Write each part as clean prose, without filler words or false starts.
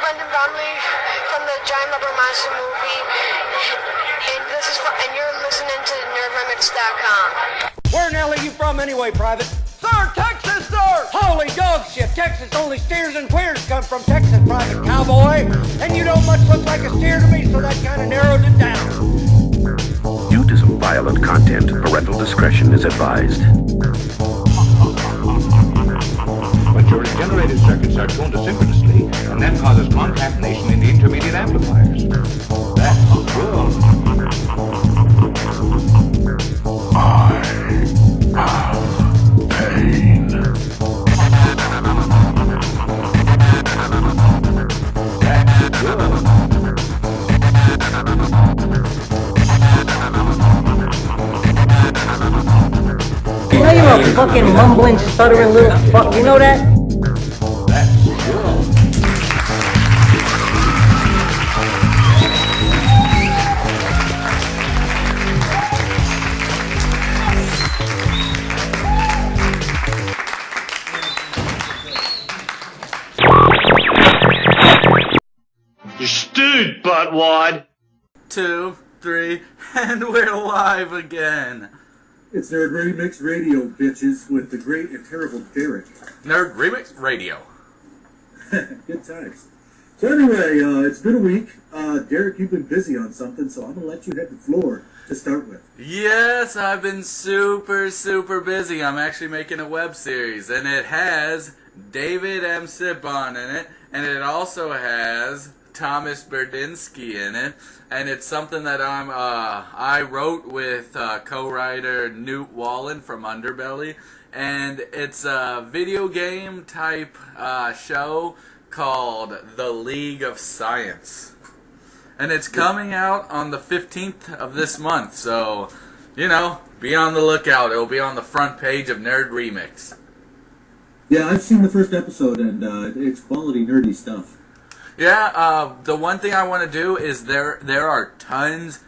Brendan Bromley from the Giant Rubber Monster movie, and you're listening to NerdRemix.com. Where in the hell are you from anyway, Private? Sir, Texas, sir! Holy dog shit! Texas, only steers and queers come from Texas, Private Cowboy. And you don't much look like a steer to me, so that kind of narrows it down. Due to some violent content, parental discretion is advised. But your regenerated circuits are tuned asynchronously, and that causes concatenation in the intermediate amplifiers. That's good. I have pain. That's good. Now you're a fucking mumbling, stuttering little fuck, you know that? That's good. You stewed, buttwad! 2, 3, and we're live again. It's NerdRemix Radio, bitches, with the great and terrible Derek. NerdRemix Radio. Good times. So anyway, it's been a week. Derek, you've been busy on something, so I'm going to let you hit the floor to start with. Yes, I've been super busy. I'm actually making a web series, and it has David M. Sibon in it, and it also has Thomas Berdinsky in it, and it's something that I wrote with co-writer Newt Wallen from Underbelly, and it's a video game type show called The League of Science, and it's coming out on the 15th of this month, so, you know, be on the lookout. It'll be on the front page of NerdRemix. Yeah, I've seen the first episode, and it's quality nerdy stuff. Yeah, the one thing I want to do is there are tons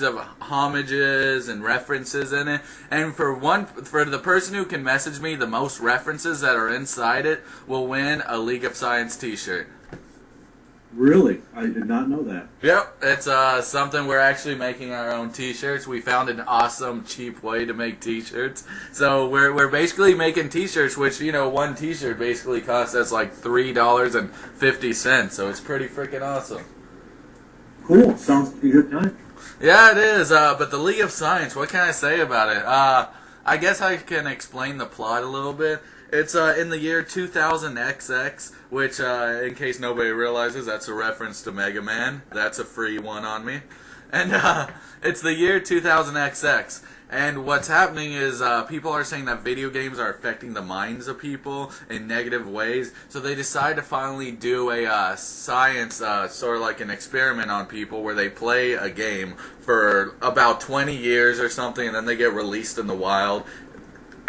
of homages and references in it, and for the person who can message me the most references that are inside it will win a League of Science t-shirt. Really? I did not know that. Yep, it's something we're actually making our own t-shirts. We found an awesome, cheap way to make t-shirts. So we're basically making t-shirts, which, you know, one t-shirt basically costs us like $3.50. So it's pretty freaking awesome. Cool. Sounds like a good time. Yeah, it is. But the League of Science, what can I say about it? I guess I can explain the plot a little bit. It's in the year 2000XX, which, in case nobody realizes, that's a reference to Mega Man. That's a free one on me. And it's the year 2000XX. And what's happening is people are saying that video games are affecting the minds of people in negative ways. So they decide to finally do a science, sort of like an experiment on people where they play a game for about 20 years or something, and then they get released in the wild.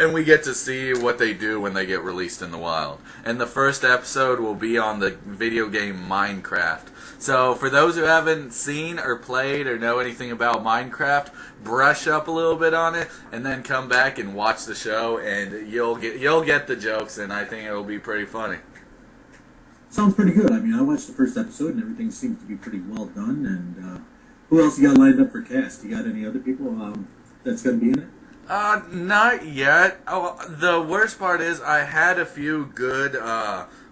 And we get to see what they do when they get released in the wild. And the first episode will be on the video game Minecraft. So for those who haven't seen or played or know anything about Minecraft, brush up a little bit on it, and then come back and watch the show, and you'll get the jokes, and I think it'll be pretty funny. Sounds pretty good. I mean, I watched the first episode, and everything seems to be pretty well done. And who else you got lined up for cast? You got any other people that's going to be in it? Not yet. Oh, the worst part is I had a few good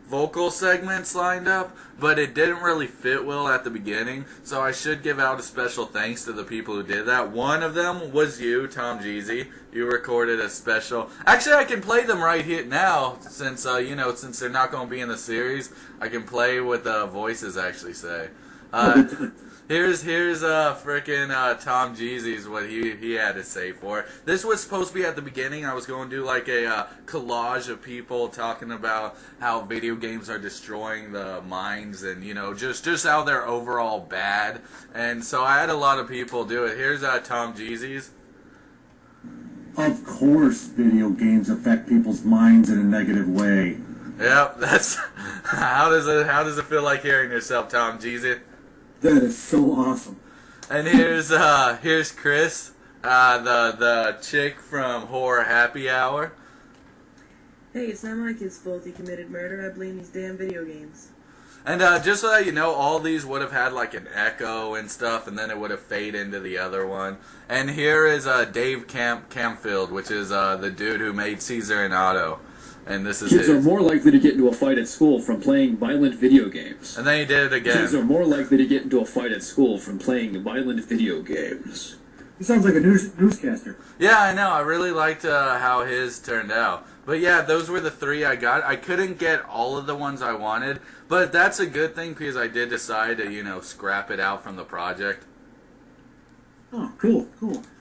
vocal segments lined up, but it didn't really fit well at the beginning, so I should give out a special thanks to the people who did that. One of them was you, Tom Jeezy. You recorded a special... Actually, I can play them right here now, since, since they're not going to be in the series. I can play what the voices actually say. Here's frickin' Tom Jeezy's what he had to say for it. This was supposed to be at the beginning. I was going to do like a collage of people talking about how video games are destroying the minds and, you know, just how they're overall bad. And so I had a lot of people do it. Here's Tom Jeezy's. Of course video games affect people's minds in a negative way. Yep, that's... How does it feel like hearing yourself, Tom Jeezy? That is so awesome. And here's Chris, the chick from Horror Happy Hour. Hey, it's not my kid's fault he committed murder. I blame these damn video games. And just so that you know, all these would have had like an echo and stuff, and then it would have faded into the other one. And here is Dave Campfield, which is the dude who made Caesar and Otto. And this is Kids his. are more likely to get into a fight at school from playing violent video games. And then he did it again. Kids are more likely to get into a fight at school from playing violent video games. He sounds like a newscaster. Yeah, I know. I really liked how his turned out. But yeah, those were the 3 I got. I couldn't get all of the ones I wanted, but that's a good thing because I did decide to, scrap it out from the project. Oh, cool.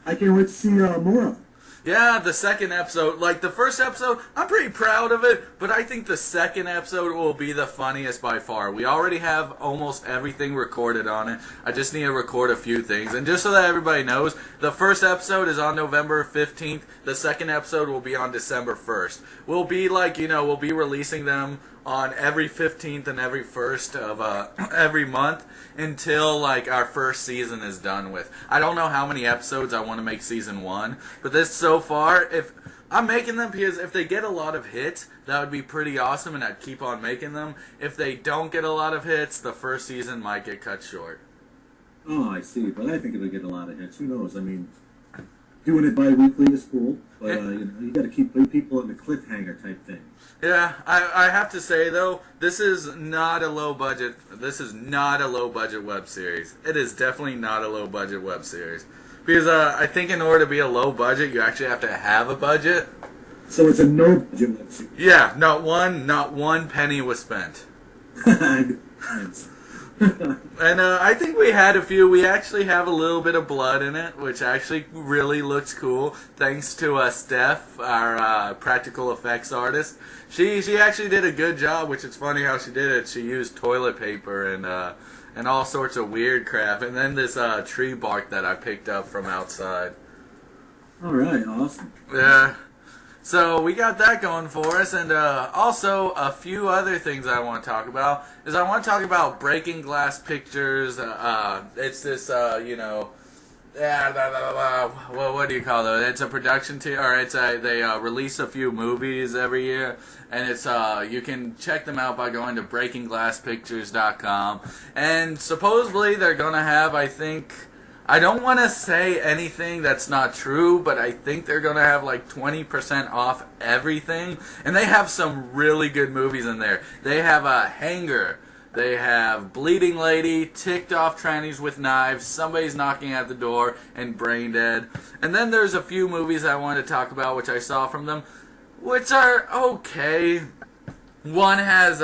I can't wait to see more of them. Yeah, the second episode, like the first episode, I'm pretty proud of it, but I think the second episode will be the funniest by far. We already have almost everything recorded on it. I just need to record a few things. And just so that everybody knows, the first episode is on November 15th. The second episode will be on December 1st. We'll be we'll be releasing them on every 15th and every 1st of every month until like our first season is done with. I don't know how many episodes I want to make season 1, but this so far, if I'm making them because if they get a lot of hits, that would be pretty awesome and I'd keep on making them. If they don't get a lot of hits, the first season might get cut short. Oh, I see. But I think it'll get a lot of hits. Who knows? I mean, doing it bi-weekly is cool, but you got to keep people in the cliffhanger type thing. Yeah, I have to say though, this is not a low budget. This is not a low budget web series. It is definitely not a low budget web series because I think in order to be a low budget, you actually have to have a budget. So it's a no budget web series. Yeah, not one penny was spent. And I think we had a few. We actually have a little bit of blood in it, which actually really looks cool. Thanks to Steph, our practical effects artist. She actually did a good job, which is funny how she did it. She used toilet paper and all sorts of weird crap, and then this tree bark that I picked up from outside. All right, awesome. Yeah. So we got that going for us, and also a few other things I want to talk about is I want to talk about Breaking Glass Pictures. It's this, what do you call it? It's a production team, or they release a few movies every year, and it's you can check them out by going to BreakingGlassPictures.com, and supposedly they're gonna have, I don't want to say anything that's not true, but I think they're going to have like 20% off everything. And they have some really good movies in there. They have Hanger. They have Bleeding Lady, Ticked Off Trannies with Knives, Somebody's Knocking at the Door, and Brain Dead. And then there's a few movies I wanted to talk about, which I saw from them, which are okay. One has,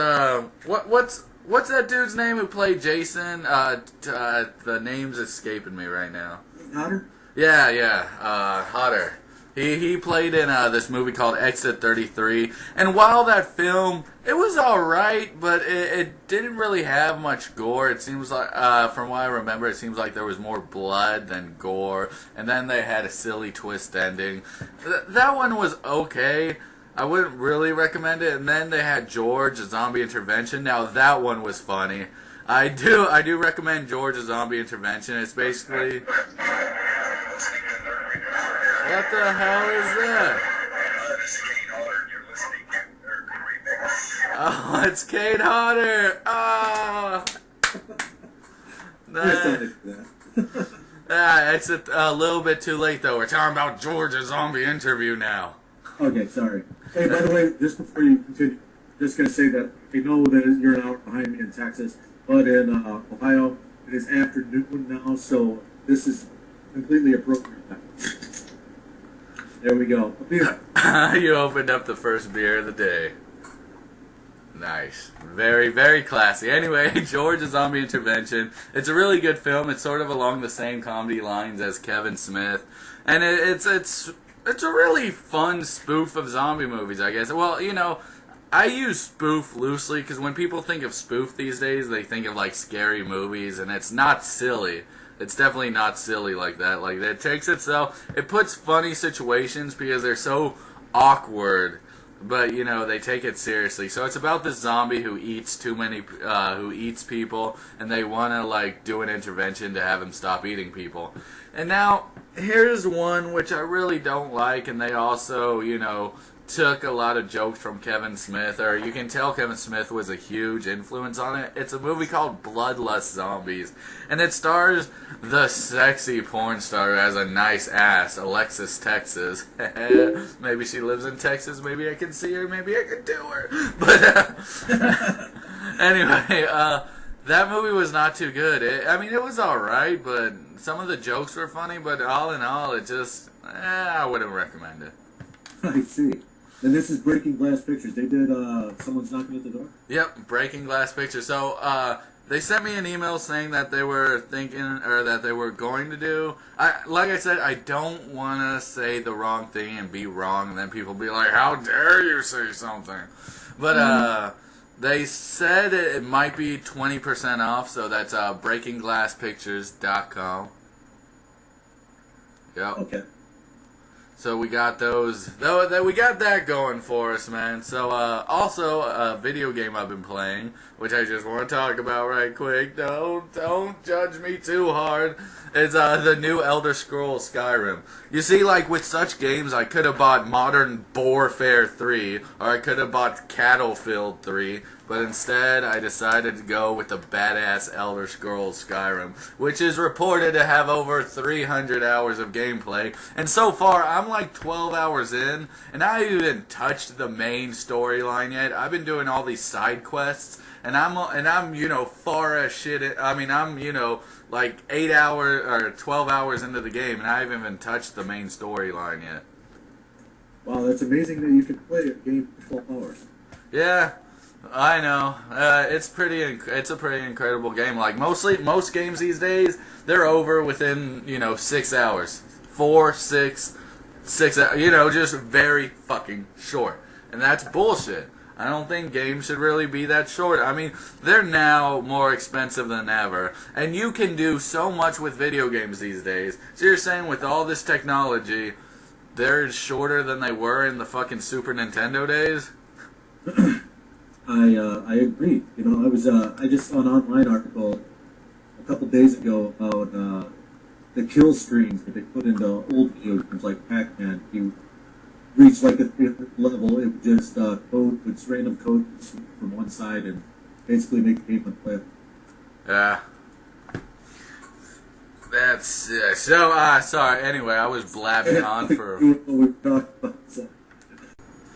What's that dude's name who played Jason? The name's escaping me right now. Hodder? Yeah, Hodder. He played in this movie called Exit 33, and while that film, it was alright, but it didn't really have much gore. It seems like, from what I remember, it seems like there was more blood than gore, and then they had a silly twist ending. That one was okay. I wouldn't really recommend it. And then they had George, a Zombie Intervention. Now that one was funny. I do recommend George, a Zombie Intervention. It's basically... What the hell is that? Oh, it's Kate Hodder. Oh. It's a little bit too late though. We're talking about George's zombie interview now. Okay, sorry. Hey, by the way, just before you continue, just going to say that I know that you're an hour behind me in Texas, but in Ohio, it is afternoon now, so this is completely appropriate. There we go. You opened up the first beer of the day. Nice. Very, very classy. Anyway, George's Zombie Intervention. It's a really good film. It's sort of along the same comedy lines as Kevin Smith. And it's a really fun spoof of zombie movies, I guess. Well, I use spoof loosely because when people think of spoof these days, they think of like scary movies, and it's not silly. It's definitely not silly like that. Like, it takes itself, it puts funny situations because they're so awkward, but they take it seriously. So it's about this zombie who eats who eats people, and they want to like do an intervention to have him stop eating people. And now here's one which I really don't like, and they also took a lot of jokes from Kevin Smith, or you can tell Kevin Smith was a huge influence on it. It's a movie called Bloodlust Zombies, and it stars the sexy porn star who has a nice ass, Alexis Texas. Maybe she lives in Texas, maybe I can see her, maybe I can do her. But anyway, that movie was not too good. It was alright, but some of the jokes were funny, but all in all, it just, I wouldn't recommend it. I see. And this is Breaking Glass Pictures. They did Someone's Knocking at the Door? Yep, Breaking Glass Pictures. So, they sent me an email saying that they were thinking, or that they were going to do. Like I said, I don't want to say the wrong thing and be wrong, and then people be like, how dare you say something? But, they said it might be 20% off, so that's breakingglasspictures.com. Yep. Okay. So we got those. We got that going for us, man. So also a video game I've been playing, which I just want to talk about right quick. Don't judge me too hard. It's the new Elder Scrolls Skyrim. You see, like with such games, I could have bought Modern Warfare 3, or I could have bought Battlefield 3. But instead, I decided to go with the badass Elder Scrolls Skyrim, which is reported to have over 300 hours of gameplay. And so far, I'm like 12 hours in, and I haven't even touched the main storyline yet. I've been doing all these side quests, and I'm far as shit. I'm like 8 hours or 12 hours into the game, and I haven't even touched the main storyline yet. Wow, that's amazing that you can play a game for 12 hours. Yeah. I know. It's a pretty incredible game. Like most games these days, they're over within 6 hours, 4, 6 hours. Just very fucking short, and that's bullshit. I don't think games should really be that short. I mean, they're now more expensive than ever, and you can do so much with video games these days. So you're saying with all this technology, they're shorter than they were in the fucking Super Nintendo days? I agree. I just saw an online article a couple days ago about the kill screens that they put into old video games like Pac-Man. You reach like a fifth level, it would just it's random code from one side and basically make the game unplayable. Yeah. That's so. Sorry. Anyway, I was blabbing on for.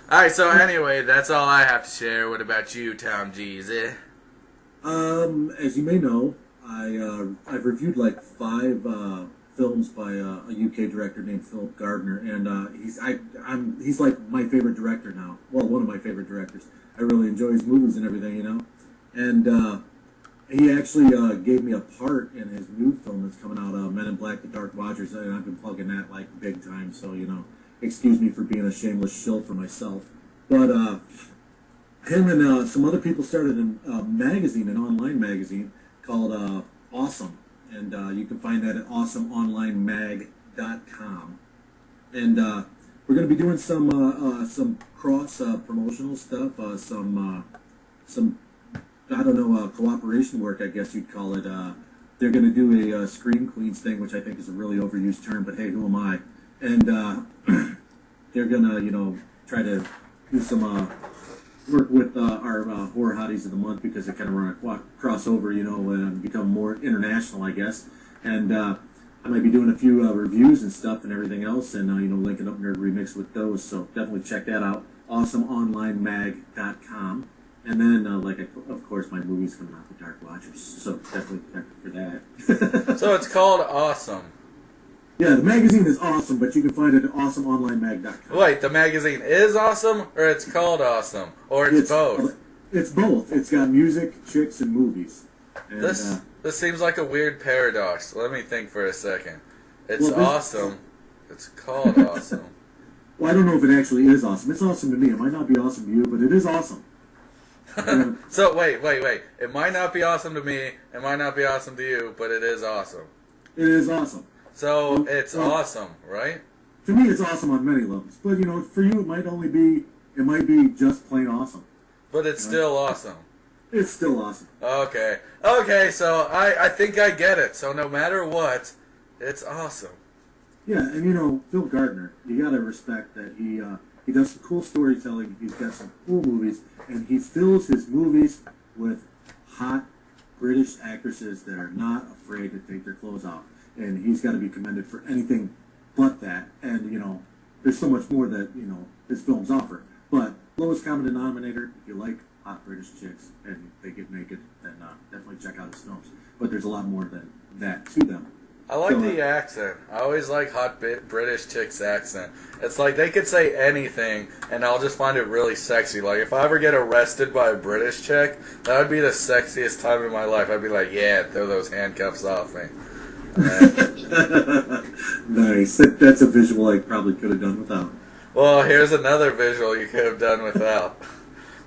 Alright, so anyway, that's all I have to share. What about you, Tom Jeezy? As you may know, I've reviewed like 5 films by a UK director named Philip Gardner, and he's like my favorite director now. Well, one of my favorite directors. I really enjoy his movies and everything, And he actually gave me a part in his new film that's coming out, Men in Black: The Dark Waters, and I've been plugging that like big time. So excuse me for being a shameless shill for myself. But him and some other people started an online magazine called Awesome. And you can find that at awesomeonlinemag.com. And we're going to be doing some cross promotional stuff, some cooperation work, I guess you'd call it. They're going to do a screen queens thing, which I think is a really overused term, but hey, who am I? And they're gonna, try to do some work with our horror hotties of the month, because they kind of run a crossover, and become more international, I guess. And I might be doing a few reviews and stuff and everything else, and linking up NerdRemix with those. So definitely check that out. AwesomeOnlineMag.com. And then, of course, my movie's coming out, The Dark Watchers. So definitely check for that. So it's called Awesome. Yeah, the magazine is awesome, but you can find it at awesomeonlinemag.com. Wait, the magazine is awesome, or it's called Awesome? Or it's both? It's both. It's got music, chicks, and movies. And, this seems like a weird paradox. Let me think for a second. It's awesome. It's called Awesome. Well, I don't know if it actually is awesome. It's awesome to me. It might not be awesome to you, but it is awesome. So, wait. It might not be awesome to me, it might not be awesome to you, but it is awesome. It is awesome. So, it's awesome, right? To me, it's awesome on many levels. But, for you, it might be just plain awesome. But it's still awesome. It's still awesome. Okay, so I think I get it. So no matter what, it's awesome. Yeah, and Phil Gardner, you gotta respect that he He does some cool storytelling. He's got some cool movies, and he fills his movies with hot British actresses that are not afraid to take their clothes off. And he's got to be commended for anything but that. And, you know, there's so much more that, you know, his films offer. But lowest common denominator, if you like hot British chicks and they get naked, then definitely check out his films. But there's a lot more than that to them. I like the accent. I always like hot British chicks' accent. It's like they could say anything, and I'll just find it really sexy. Like, if I ever get arrested by a British chick, that would be the sexiest time in my life. I'd be like, yeah, throw those handcuffs off me. Nice. That's a visual I probably could have done without. Well, here's another visual you could have done without.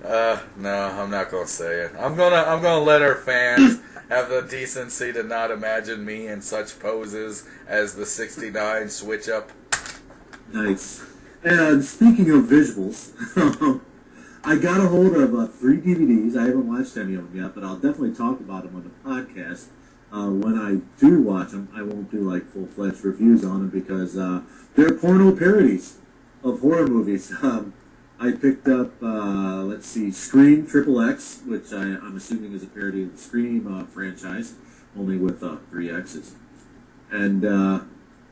No, I'm not gonna say it. I'm gonna let our fans have the decency to not imagine me in such poses as the 69 switch up. Nice. And speaking of visuals, I got a hold of 3 DVDs. I haven't watched any of them yet, but I'll definitely talk about them on the podcast. When I do watch them, I won't do like full-fledged reviews on them because they're porno parodies of horror movies. I picked up, let's see, Scream XXX, which I'm assuming is a parody of the Scream franchise, only with 3 X's. And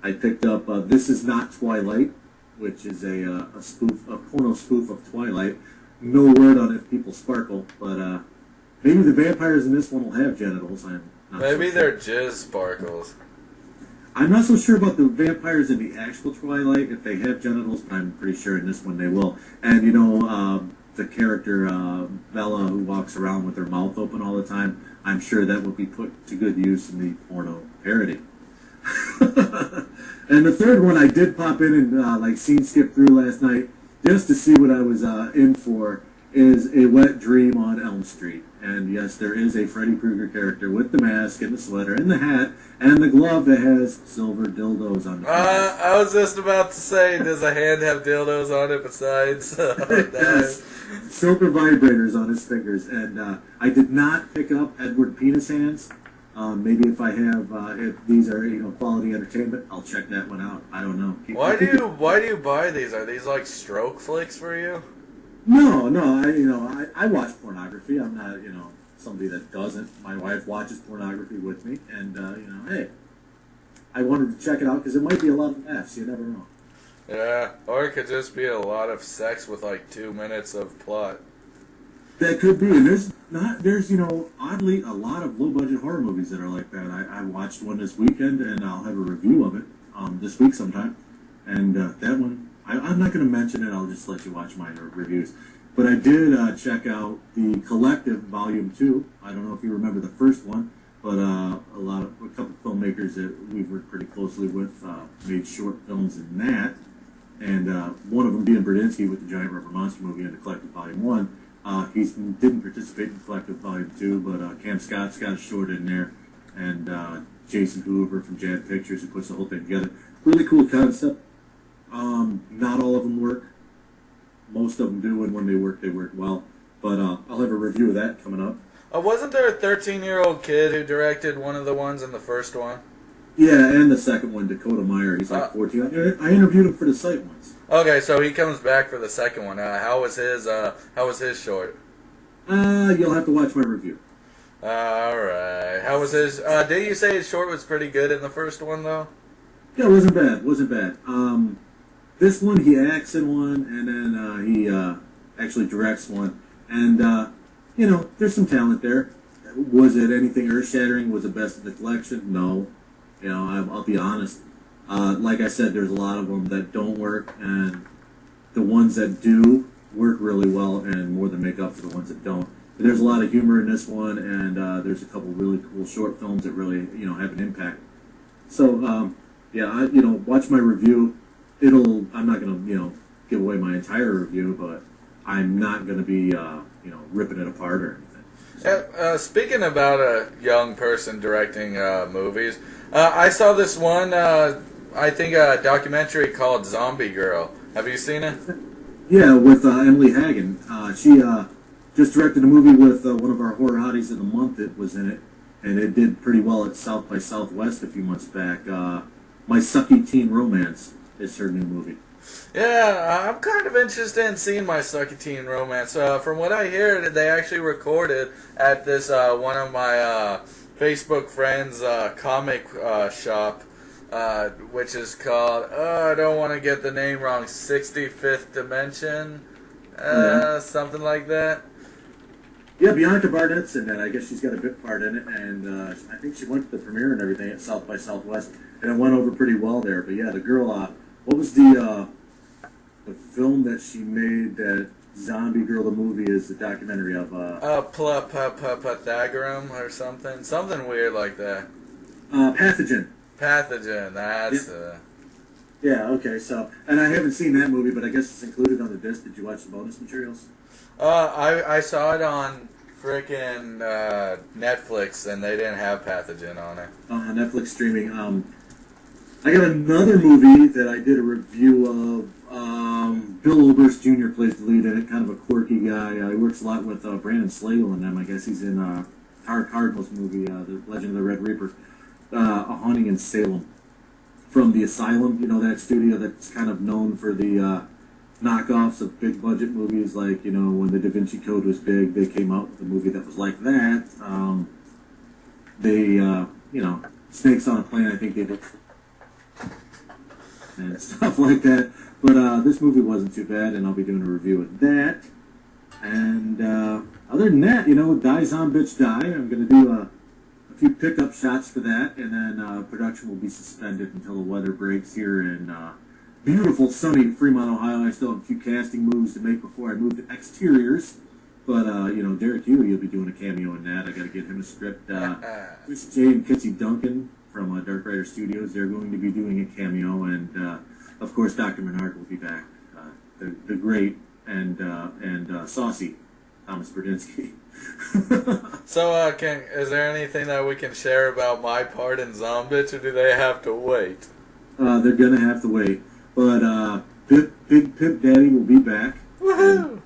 I picked up This Is Not Twilight, which is a porno spoof of Twilight. No word on if people sparkle, but maybe the vampires in this one will have genitals. Maybe they're jizz sparkles. I'm not so sure about the vampires in the actual Twilight, if they have genitals, but I'm pretty sure in this one they will. And, you know, the character Bella, who walks around with her mouth open all the time, I'm sure that would be put to good use in the porno parody. And the third one I did pop in and, scene skip through last night, just to see what I was in for, is A Wet Dream on Elm Street. And yes, there is a Freddy Krueger character with the mask and the sweater and the hat and the glove that has silver dildos on it. I was just about to say, does a hand have dildos on it besides? Yes, silver vibrators on his fingers. And I did not pick up Edward Penis Hands. Maybe if I have, if these are, you know, quality entertainment, I'll check that one out. I don't know. Why do you buy these? Are these like stroke flicks for you? No, I watch pornography. I'm not, you know, somebody that doesn't. My wife watches pornography with me, and, hey, I wanted to check it out because it might be a lot of F's. You never know. Yeah, or it could just be a lot of sex with like 2 minutes of plot. That could be, and there's, you know, oddly, a lot of low-budget horror movies that are like that. I watched one this weekend, and I'll have a review of it this week sometime, and that one, I'm not going to mention it. I'll just let you watch my reviews. But I did check out The Collective Volume 2. I don't know if you remember the first one, but a couple filmmakers that we've worked pretty closely with made short films in that. And one of them being Bradinsky with the Giant Rubber Monster movie and The Collective Volume 1. He didn't participate in Collective Volume 2, but Cam Scott's got a short in there. And Jason Hoover from Jad Pictures, who puts the whole thing together. Really cool concept. Not all of them work. Most of them do, and when they work well. But I'll have a review of that coming up. Wasn't there a 13-year-old kid who directed one of the ones in the first one? Yeah, and the second one, Dakota Meyer. He's like 14. I interviewed him for the site once. Okay, so he comes back for the second one. How was his short? You'll have to watch my review. All right. How was his? Did you say his short was pretty good in the first one, though? Yeah, it wasn't bad. This one, he acts in one, and then he actually directs one. And, you know, there's some talent there. Was it anything earth-shattering? Was it best of the collection? No. You know, I'll be honest. Like I said, there's a lot of them that don't work, and the ones that do work really well and more than make up for the ones that don't. But there's a lot of humor in this one, and there's a couple really cool short films that really, you know, have an impact. So, yeah, watch my review. I'm not going to, give away my entire review, but I'm not going to be, ripping it apart or anything. So. Speaking about a young person directing movies, I saw this one, I think a documentary called Zombie Girl. Have you seen it? Yeah, with Emily Hagen. She just directed a movie with one of our horror hotties of the month that was in it, and it did pretty well at South by Southwest a few months back. My Sucky Teen Romance is her new movie. Yeah, I'm kind of interested in seeing My Sucky Teen Romance. From what I hear, they actually recorded at this one of my Facebook friends' comic shop, which is called, I don't want to get the name wrong, 65th Dimension, something like that. Yeah, Bianca Barnett's in that. I guess she's got a bit part in it, and I think she went to the premiere and everything at South by Southwest, and it went over pretty well there. But yeah, the girl, what was the film that she made, that zombie girl, the movie is the documentary of? Pythagorean or something weird like that. Pathogen. Pathogen, that's... Yeah, okay, so, and I haven't seen that movie, but I guess it's included on the disc. Did you watch the bonus materials? I saw it on frickin' Netflix, and they didn't have Pathogen on it. Netflix streaming. I got another movie that I did a review of. Bill Oberst Jr. plays the lead in it, kind of a quirky guy. He works a lot with Brandon Slagle and them. I guess he's in Tar Cardinals movie, The Legend of the Red Reaper, A Haunting in Salem. From the Asylum, you know, that studio that's kind of known for the knockoffs of big budget movies, like, you know, when the Da Vinci Code was big, they came out with a movie that was like that. You know, Snakes on a Plane, I think they did, and stuff like that. But this movie wasn't too bad, and I'll be doing a review of that. And other than that, you know, Die Zom Bitch Die, I'm going to do a few pickup shots for that, and then production will be suspended until the weather breaks here in beautiful, sunny Fremont, Ohio. I still have a few casting moves to make before I move to exteriors. But, you know, Derek Huey will be doing a cameo in that. I got to get him a script. Chris J. and Kitsy Duncan from Dark Rider Studios, they're going to be doing a cameo. And, of course, Dr. Menard will be back. The great and saucy Thomas Berdinsky. So, is there anything that we can share about my part in Zombitch, or do they have to wait? They're going to have to wait. But Big Pimp Daddy will be back. Woohoo!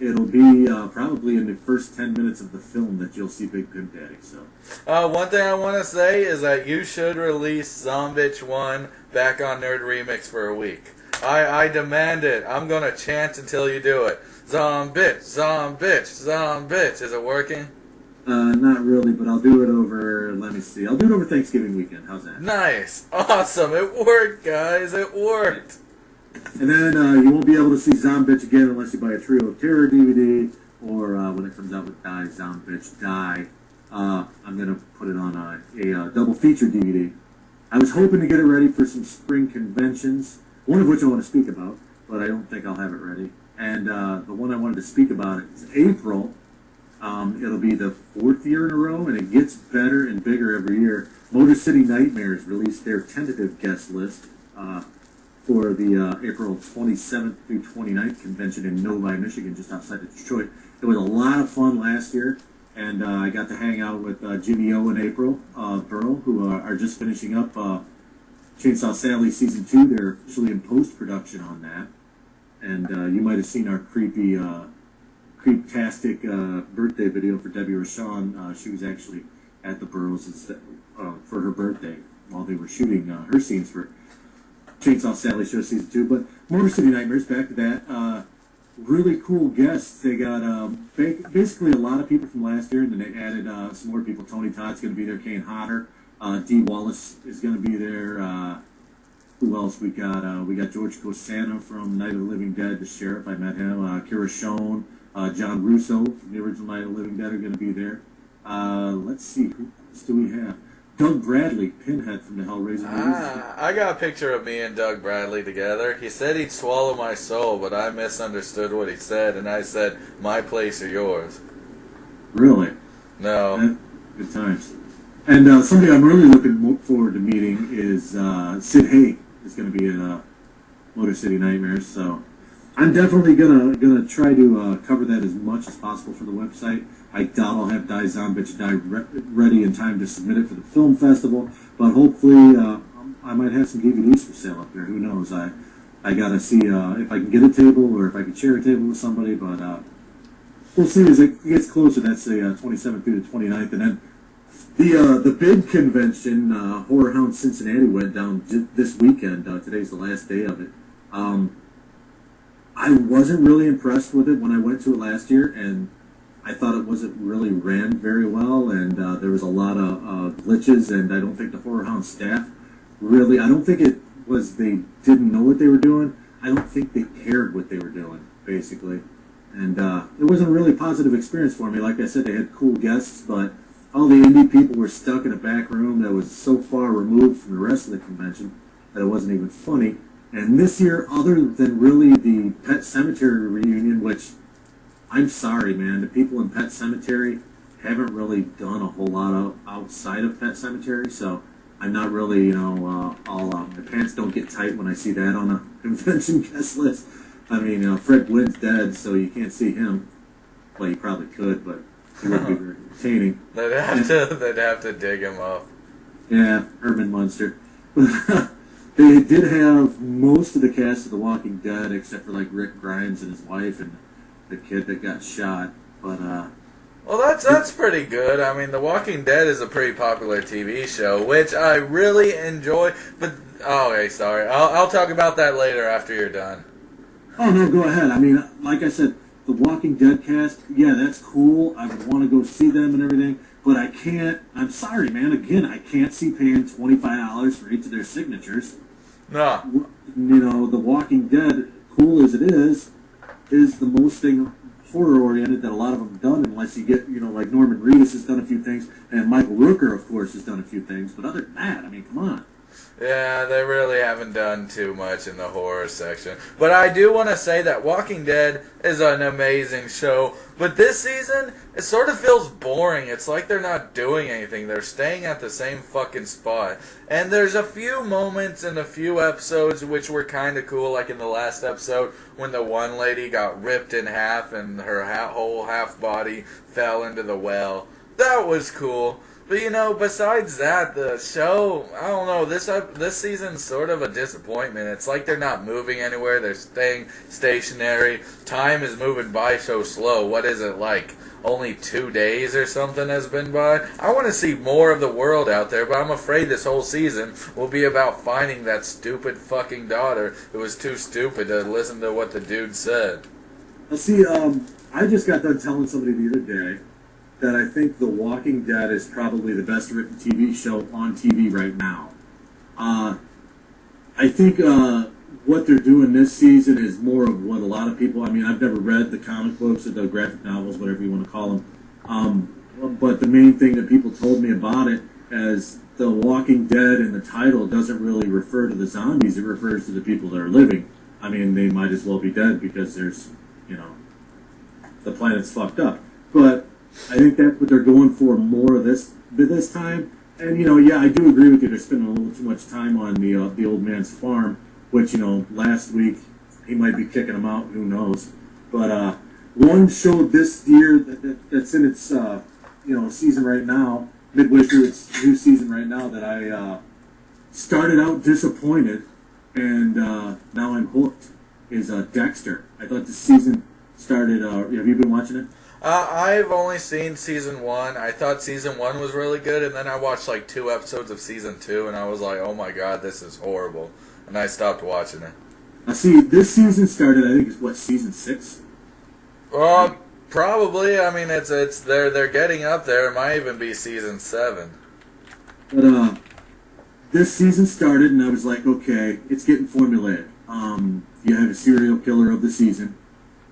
It'll be probably in the first 10 minutes of the film that you'll see Big Pimp Daddy. So, one thing I want to say is that you should release Zombitch 1 back on NerdRemix for a week. I demand it. I'm going to chant until you do it. Zombitch, Zombitch, Zombitch. Is it working? Not really, but I'll do it over, let me see. I'll do it over Thanksgiving weekend. How's that? Nice. Awesome. It worked, guys. It worked. And then you won't be able to see Zombitch again unless you buy a Trio of Terror DVD, or when it comes out with Die Zombitch Die. I'm going to put it on a double feature DVD. I was hoping to get it ready for some spring conventions, one of which I want to speak about, but I don't think I'll have it ready. And the one I wanted to speak about is April. It'll be the 4th year in a row, and it gets better and bigger every year. Motor City Nightmares released their tentative guest list for the April 27th through 29th convention in Novi, Michigan, just outside of Detroit. It was a lot of fun last year, and I got to hang out with Jimmy O and April Burrow, who are just finishing up Chainsaw Sally Season 2. They're officially in post-production on that. And you might have seen our creep-tastic birthday video for Debbie Rashawn. She was actually at the Burroughs for her birthday while they were shooting her scenes for Chainsaw Sally Show Season 2. But Motor City Nightmares, back to that. Really cool guests. They got basically a lot of people from last year, and then they added some more people. Tony Todd's going to be there. Kane Hodder. Dee Wallace is going to be there. Who else we got? We got George Costanza from Night of the Living Dead, the sheriff. I met him. Kira Schoen, John Russo from the original Night of the Living Dead are going to be there. Let's see, who else do we have? Doug Bradley, Pinhead from the Hellraiser movies. I got a picture of me and Doug Bradley together. He said he'd swallow my soul, but I misunderstood what he said, and I said, "My place or yours." Really? No. Good times. And somebody I'm really looking forward to meeting is Sid Haig. Is going to be at Motor City Nightmares, so I'm definitely gonna try to cover that as much as possible for the website. I doubt I'll have Die Zombitch Die ready in time to submit it for the film festival, but hopefully I might have some DVDs for sale up there. Who knows? I gotta see if I can get a table or if I can share a table with somebody, but we'll see as it gets closer. That's the 27th through the 29th, and then the big convention, Horror Hound Cincinnati, went down this weekend. Today's the last day of it. I wasn't really impressed with it when I went to it last year, and I thought it wasn't really ran very well, and there was a lot of glitches, and I don't think the Horror Hound staff really, I don't think it was they didn't know what they were doing. I don't think they cared what they were doing, basically. And it wasn't a really positive experience for me. Like I said, they had cool guests, but all the indie people were stuck in a back room that was so far removed from the rest of the convention that it wasn't even funny. And this year, other than really the Pet Cemetery reunion, which, I'm sorry, man, the people in Pet Cemetery haven't really done a whole lot of outside of Pet Cemetery, so I'm not really, my pants don't get tight when I see that on a convention guest list. I mean, Fred Gwynn's dead, so you can't see him. Well, you probably could, but he wouldn't be very entertaining. They'd have to dig him up. Yeah, Herman Munster. They did have most of the cast of The Walking Dead, except for like Rick Grimes and his wife and the kid that got shot. But well, that's pretty good. I mean, The Walking Dead is a pretty popular TV show, which I really enjoy. But okay, sorry, I'll talk about that later after you're done. Oh no, go ahead. I mean, like I said, The Walking Dead cast, yeah, that's cool. I would want to go see them and everything. But I can't, I'm sorry, man, again, I can't see paying $25 for each of their signatures. No. You know, The Walking Dead, cool as it is the most thing horror-oriented that a lot of them done, unless you get, like Norman Reedus has done a few things, and Michael Rooker, of course, has done a few things. But other than that, I mean, come on. Yeah, they really haven't done too much in the horror section. But I do want to say that Walking Dead is an amazing show. But this season, it sort of feels boring. It's like they're not doing anything. They're staying at the same fucking spot. And there's a few moments in a few episodes which were kind of cool, like in the last episode when the one lady got ripped in half and her whole half body fell into the well. That was cool. But, besides that, the show, I don't know, this season's sort of a disappointment. It's like they're not moving anywhere. They're staying stationary. Time is moving by so slow. What is it, like only 2 days or something has been by? I want to see more of the world out there, but I'm afraid this whole season will be about finding that stupid fucking daughter who was too stupid to listen to what the dude said. See, I just got done telling somebody the other day that I think The Walking Dead is probably the best written TV show on TV right now. I think what they're doing this season is more of what a lot of people, I mean, I've never read the comic books or the graphic novels, whatever you want to call them, but the main thing that people told me about it is The Walking Dead in the title doesn't really refer to the zombies, it refers to the people that are living. I mean, they might as well be dead because there's, the planet's fucked up. But I think that's what they're going for more of this time. And, yeah, I do agree with you. They're spending a little too much time on the old man's farm, which, last week he might be kicking him out. Who knows? But one show this year that's in its, season right now, midway through its new season right now, that I started out disappointed and now I'm hooked, is Dexter. I thought the season started, have you been watching it? I've only seen season 1. I thought season 1 was really good, and then I watched like 2 episodes of season 2, and I was like, oh my god, this is horrible. And I stopped watching it. I see, this season started, I think it's season 6? Probably. I mean, it's they're getting up there. It might even be season 7. But, this season started, and I was like, okay, it's getting formulaic. You have a serial killer of the season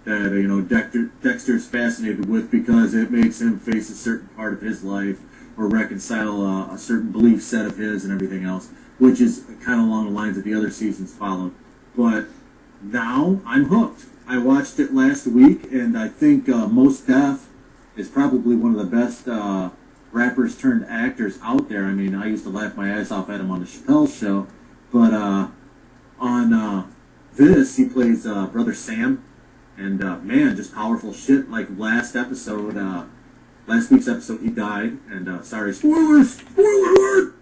that, Dexter's fascinated with because it makes him face a certain part of his life or reconcile a certain belief set of his and everything else, which is kind of along the lines that the other seasons followed. But now I'm hooked. I watched it last week, and I think Mos Def is probably one of the best rappers turned actors out there. I mean, I used to laugh my ass off at him on the Chappelle Show, but on this, he plays Brother Sam. And, man, just powerful shit. Like last week's episode, he died. And, sorry, spoilers! Spoiler alert!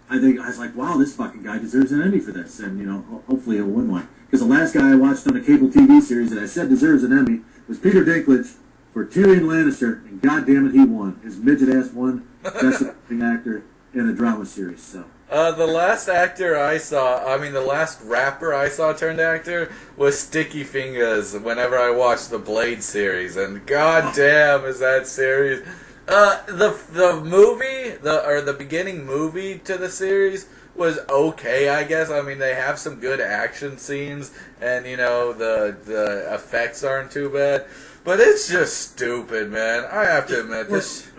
I was like, wow, this fucking guy deserves an Emmy for this. And, hopefully he'll win one. Because the last guy I watched on a cable TV series that I said deserves an Emmy was Peter Dinklage for Tyrion Lannister. And goddamn it, he won. His midget ass won Best Supporting Actor in a Drama Series. So The last the last rapper I saw turned actor was Sticky Fingers whenever I watched the Blade series, and goddamn is that series. The movie, the beginning movie to the series was okay, I guess. I mean, they have some good action scenes, and, the effects aren't too bad. But it's just stupid, man. I have to admit this.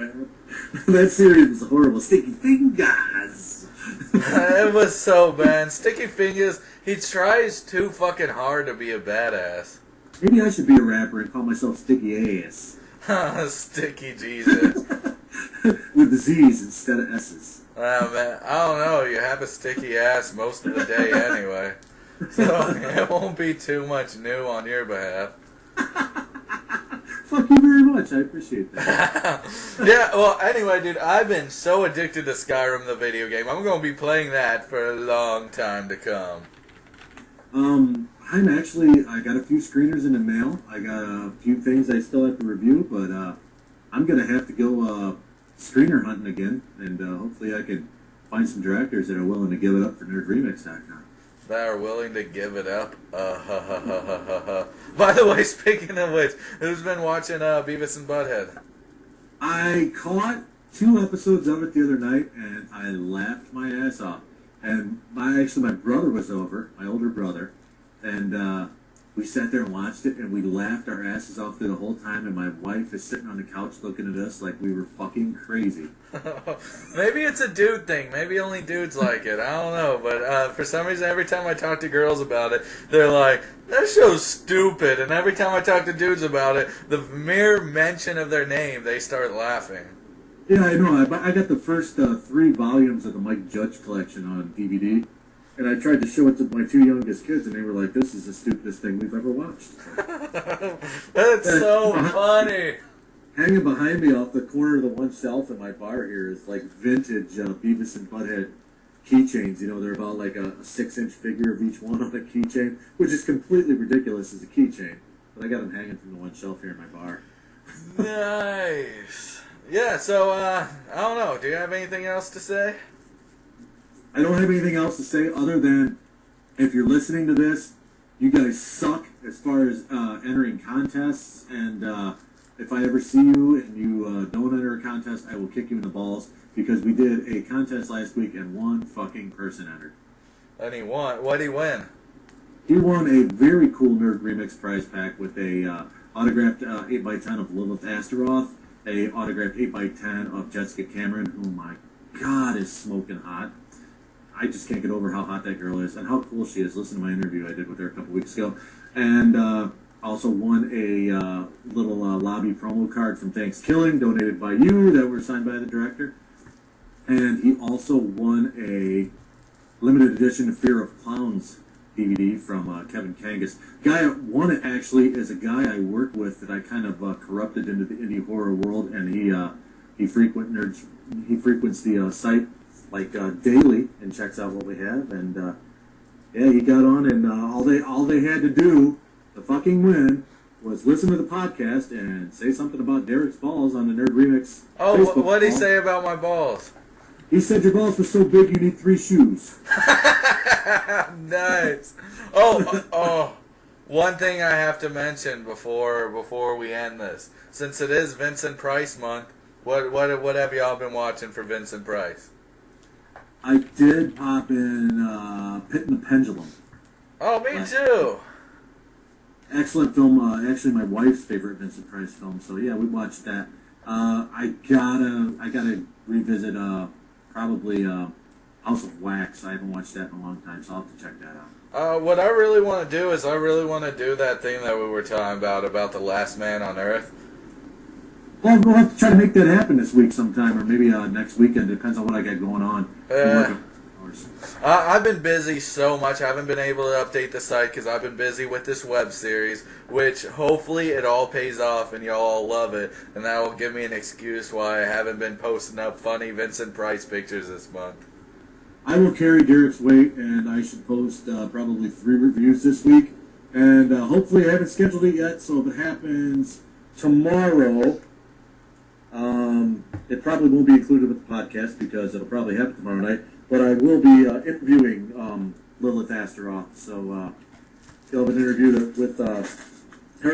That series was horrible. Sticky Fingers. It was so bad. Sticky Fingers, he tries too fucking hard to be a badass. Maybe I should be a rapper and call myself Sticky Ass. Sticky Jesus. With the Z's instead of S's. Man, I don't know. You have a sticky ass most of the day anyway. So it won't be too much new on your behalf. Fuck you very much. I appreciate that. Yeah, well, anyway, dude, I've been so addicted to Skyrim, the video game. I'm going to be playing that for a long time to come. I got a few screeners in the mail. I got a few things I still have to review, but I'm going to have to go screener hunting again, and hopefully I can find some directors that are willing to give it up for NerdRemix.com. That are willing to give it up. By the way, speaking of which, who's been watching Beavis and Butthead? I caught 2 episodes of it the other night, and I laughed my ass off. And my brother was over, my older brother, and we sat there and watched it, and we laughed our asses off through the whole time, and my wife is sitting on the couch looking at us like we were fucking crazy. Maybe it's a dude thing. Maybe only dudes like it. I don't know. But for some reason, every time I talk to girls about it, they're like, that show's stupid. And every time I talk to dudes about it, the mere mention of their name, they start laughing. Yeah, I know. I got the first 3 volumes of the Mike Judge collection on DVD. And I tried to show it to my 2 youngest kids, and they were like, this is the stupidest thing we've ever watched. That's so funny. Hanging behind me off the corner of the one shelf in my bar here is like vintage Beavis and Butthead keychains. They're about like a 6-inch figure of each one on a keychain, which is completely ridiculous as a keychain. But I got them hanging from the one shelf here in my bar. Nice. Yeah, so, I don't know. Do you have anything else to say? I don't have anything else to say other than if you're listening to this, you guys suck as far as entering contests, and if I ever see you and you don't enter a contest, I will kick you in the balls, because we did a contest last week and 1 fucking person entered. And he won. What'd he win? He won a very cool Nerd Remix prize pack with a autographed 8x10 of Lilith Astaroth, a autographed 8x10 of Jessica Cameron, who, my God, is smoking hot. I just can't get over how hot that girl is and how cool she is. Listen to my interview I did with her a couple weeks ago. And also won a little lobby promo card from Thanksgiving, donated by you, that were signed by the director. And he also won a limited edition Fear of Clowns DVD from Kevin Kangas. Guy that won it actually is a guy I work with that I kind of corrupted into the indie horror world, and he frequents the site like daily and checks out what we have, and yeah, he got on, and all they had to do to fucking win was listen to the podcast and say something about Derek's balls on the Nerd Remix. Oh, what did he say about my balls? He said your balls were so big you need 3 shoes. Nice. Oh, one thing I have to mention before we end this, since it is Vincent Price month, what have y'all been watching for Vincent Price? I did pop in Pit and the Pendulum. Oh, me too. Excellent film. Actually, my wife's favorite Vincent Price film. So yeah, we watched that. I gotta revisit probably House of Wax. I haven't watched that in a long time, so I'll have to check that out. What I really want to do is I really want to do that thing that we were talking about The Last Man on Earth. Well, we'll have to try to make that happen this week sometime, or maybe next weekend. Depends on what I got going on. I've been busy so much. I haven't been able to update the site because I've been busy with this web series, which hopefully it all pays off and y'all all love it, and that will give me an excuse why I haven't been posting up funny Vincent Price pictures this month. I will carry Derek's weight, and I should post probably 3 reviews this week, and hopefully I haven't scheduled it yet, so if it happens tomorrow, it probably won't be included with the podcast because it'll probably happen tomorrow night. but I will be interviewing Lilith Astaroth. So you'll have an interview with her.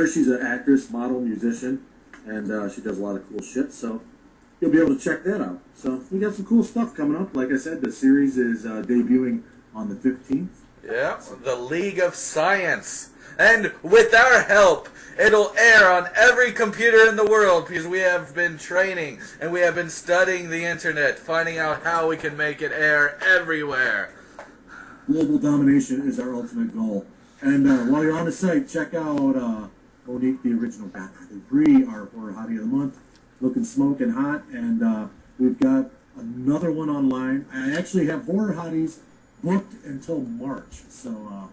She's an actress, model, musician, and she does a lot of cool shit. So you'll be able to check that out. So we got some cool stuff coming up. Like I said, the series is debuting on the 15th. Yeah, the League of Science. And with our help, it'll air on every computer in the world because we have been training and we have been studying the internet, finding out how we can make it air everywhere. Global domination is our ultimate goal. And while you're on the site, check out Monique, the original Godfather Bree, our horror hottie of the month, looking smoking hot. And we've got another one online. I actually have horror hotties booked until March. So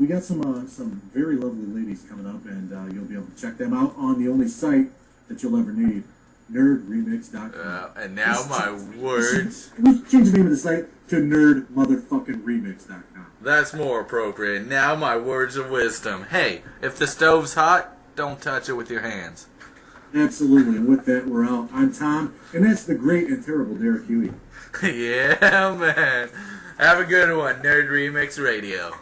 we got some very lovely ladies coming up, and you'll be able to check them out on the only site that you'll ever need, NerdRemix.com. And now my words. We change the name of the site to NerdMotherfuckingRemix.com. That's more appropriate. Now my words of wisdom. Hey, if the stove's hot, don't touch it with your hands. Absolutely. And with that, we're out. I'm Tom, and that's the great and terrible Derek Huey. Yeah, man. Have a good one, Nerd Remix Radio.